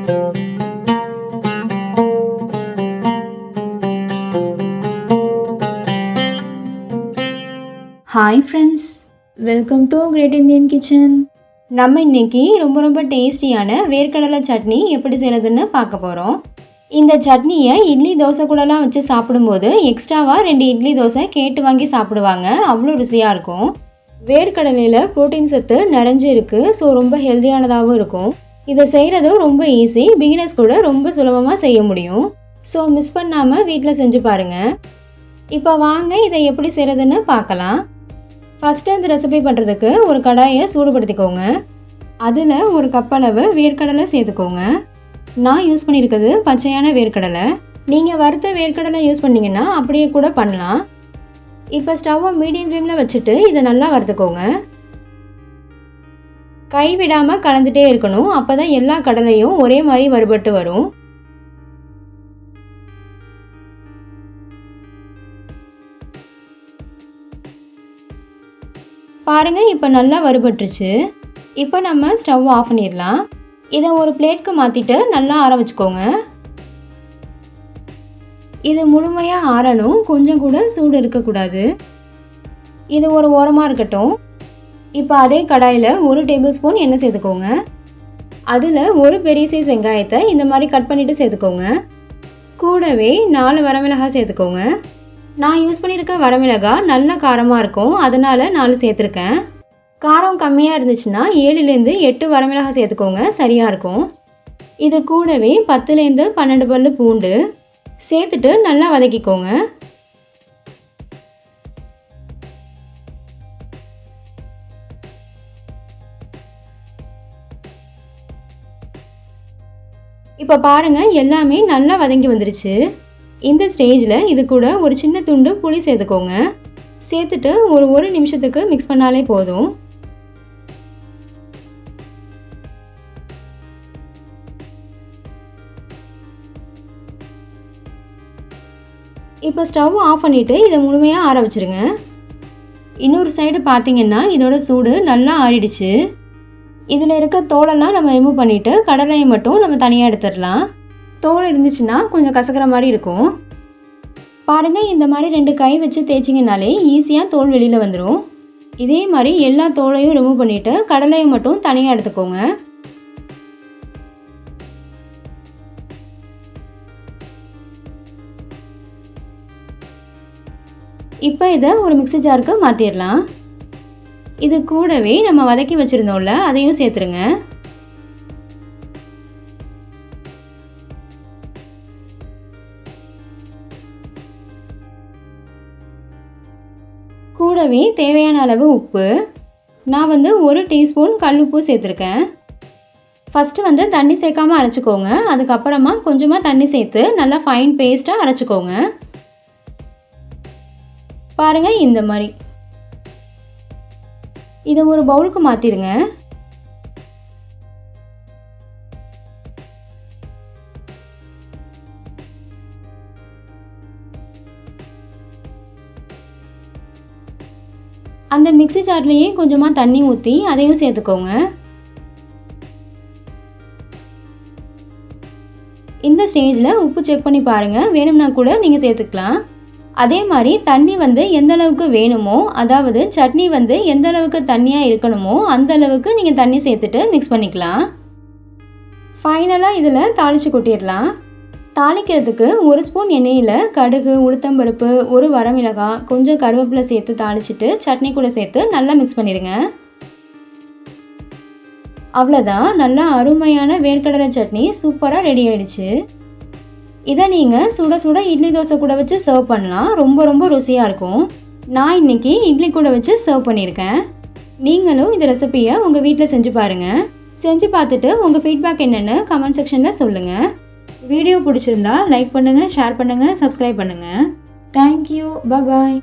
Hi friends, welcome to great Indian kitchen. நம்ம இன்றைக்கி ரொம்ப டேஸ்டியான வேர்க்கடலை சட்னி எப்படி செய்கிறதுன்னு பார்க்க போகிறோம். இந்த சட்னியை இட்லி தோசை கூடலாம் வச்சு சாப்பிடும்போது எக்ஸ்ட்ராவாக 2 இட்லி தோசை கேட்டு வாங்கி சாப்பிடுவாங்க. அவ்வளோ ருசியாக இருக்கும். வேர்க்கடலையில் ப்ரோட்டீன் சத்து நிறைஞ்சு இருக்குது. ஸோ ரொம்ப ஹெல்த்தியானதாகவும் இருக்கும். இதை செய்கிறதும் ரொம்ப ஈஸி. பிகினர்ஸ் கூட ரொம்ப சுலபமாக செய்ய முடியும். ஸோ மிஸ் பண்ணாமல் வீட்டில் செஞ்சு பாருங்கள். இப்போ வாங்க இதை எப்படி செய்கிறதுன்னு பார்க்கலாம். ஃபஸ்ட்டு இந்த ரெசிபி பண்ணுறதுக்கு ஒரு கடாயை சூடுபடுத்திக்கோங்க. அதில் ஒரு கப் அளவு வேர்க்கடலை சேர்த்துக்கோங்க. நான் யூஸ் பண்ணியிருக்கிறது பச்சையான வேர்க்கடலை. நீங்கள் வறுத்த வேர்க்கடலை யூஸ் பண்ணிங்கன்னா அப்படியே கூட பண்ணலாம். இப்போ ஸ்டவ்வை மீடியம் ஃப்ளேமில் வச்சுட்டு இதை நல்லா வறுத்துக்கோங்க. கை விடாமல் கலந்துகிட்டே இருக்கணும். அப்போ தான் எல்லா கடலையும் ஒரே மாதிரி வறுபட்டு வரும். பாருங்கள், இப்போ நல்லா வறுபட்டுருச்சு. இப்போ நம்ம ஸ்டவ் ஆஃப் பண்ணிடலாம். இதை ஒரு பிளேட்க்கு மாற்றிட்டு நல்லா ஆற வச்சுக்கோங்க. இது முழுமையாக ஆறணும். கொஞ்சம் கூட சூடு இருக்கக்கூடாது. இது ஒரு ஓரமாக இருக்கட்டும். இப்போ அதே கடாயில் 1 டேபிள் ஸ்பூன் எண்ணெய் சேர்த்துக்கோங்க. அதில் ஒரு பெரிய சைஸ் வெங்காயத்தை இந்த மாதிரி கட் பண்ணிவிட்டு சேர்த்துக்கோங்க. கூடவே 4 வரமிளகாய் சேர்த்துக்கோங்க. நான் யூஸ் பண்ணியிருக்க வரமிளகாய் நல்ல காரமாக இருக்கும். அதனால் 4 சேர்த்துருக்கேன். காரம் கம்மியாக இருந்துச்சுன்னா 7லேருந்து 8 வரமிளகாய் சேர்த்துக்கோங்க, சரியாக இருக்கும். இது கூடவே 10லேருந்து 12 பல்லு பூண்டு சேர்த்துட்டு நல்லா வதக்கிக்கோங்க. இப்போ பாருங்கள், எல்லாமே நல்லா வதங்கி வந்துருச்சு. இந்த ஸ்டேஜில் இது கூட ஒரு சின்ன துண்டு புளி சேர்த்துக்கோங்க. சேர்த்துட்டு ஒரு நிமிஷத்துக்கு மிக்ஸ் பண்ணாலே போதும். இப்போ ஸ்டவ் ஆஃப் பண்ணிவிட்டு இதை முழுமையாக ஆற வச்சுருங்க. இன்னொரு சைடு பார்த்தீங்கன்னா இதோட சூடு நல்லா ஆறிடுச்சு. இதில் இருக்க தோலெல்லாம் நம்ம ரிமூவ் பண்ணிவிட்டு கடலையை மட்டும் நம்ம தனியாக எடுத்துடலாம். தோல் இருந்துச்சுன்னா கொஞ்சம் கசக்கிற மாதிரி இருக்கும். பாருங்கள், இந்த மாதிரி 2 கை வச்சு தேய்ச்சிங்கனாலே ஈஸியாக தோல் வெளியில் வந்துடும். இதே மாதிரி எல்லா தோலையும் ரிமூவ் பண்ணிவிட்டு கடலையை மட்டும் தனியாக எடுத்துக்கோங்க. இப்போ இதை ஒரு மிக்ஸி ஜாருக்கு மாற்றிடலாம். இது கூடவே நம்ம வதக்கி வச்சுருந்தோம்ல, அதையும் சேர்த்துருங்க. கூடவே தேவையான அளவு உப்பு. நான் 1 டீஸ்பூன் கல்லுப்பு சேர்த்துருக்கேன். ஃபஸ்ட்டு தண்ணி சேர்க்காமல் அரைச்சிக்கோங்க. அதுக்கப்புறமா கொஞ்சமாக தண்ணி சேர்த்து நல்லா ஃபைன் பேஸ்ட்டாக அரைச்சிக்கோங்க. பாருங்கள், இந்த மாதிரி. இதை ஒரு பவுலுக்கு மாற்றிடுங்க. அந்த மிக்ஸி ஜார்லேயே கொஞ்சமாக தண்ணி ஊற்றி அதையும் சேர்த்துக்கோங்க. இந்த ஸ்டேஜில் உப்பு செக் பண்ணி பாருங்கள். வேணும்னா கூட நீங்கள் சேர்த்துக்கலாம். அதே மாதிரி தண்ணி எந்த அளவுக்கு வேணுமோ, அதாவது சட்னி எந்த அளவுக்கு தண்ணியாக இருக்கணுமோ அந்த அளவுக்கு நீங்கள் தண்ணி சேர்த்துட்டு மிக்ஸ் பண்ணிக்கலாம். ஃபைனலாக இதில் தாளித்து கொட்டிடலாம். தாளிக்கிறதுக்கு 1 ஸ்பூன் எண்ணெயில் கடுகு, உளுத்தம்பருப்பு, 1 வரமிளகாய், கொஞ்சம் கருவேப்பிலை சேர்த்து தாளிச்சிட்டு சட்னி கூட சேர்த்து நல்லா மிக்ஸ் பண்ணிடுங்க. அவ்வளோதான், நல்லா அருமையான வேர்க்கடலை சட்னி சூப்பராக ரெடி ஆயிடுச்சு. இதை நீங்கள் சுட சுட இட்லி தோசை கூட வச்சு சர்வ் பண்ணலாம். ரொம்ப ருசியாக இருக்கும். நான் இன்றைக்கி இட்லி கூட வச்சு சர்வ் பண்ணியிருக்கேன். நீங்களும் இந்த ரெசிபியை உங்கள் வீட்டில் செஞ்சு பாருங்கள். செஞ்சு பார்த்துட்டு உங்கள் ஃபீட்பேக் என்னென்னு கமெண்ட் செக்ஷனில் சொல்லுங்கள். வீடியோ பிடிச்சிருந்தா லைக் பண்ணுங்கள், ஷேர் பண்ணுங்கள், சப்ஸ்கிரைப் பண்ணுங்கள். தேங்க்யூ. பாய்.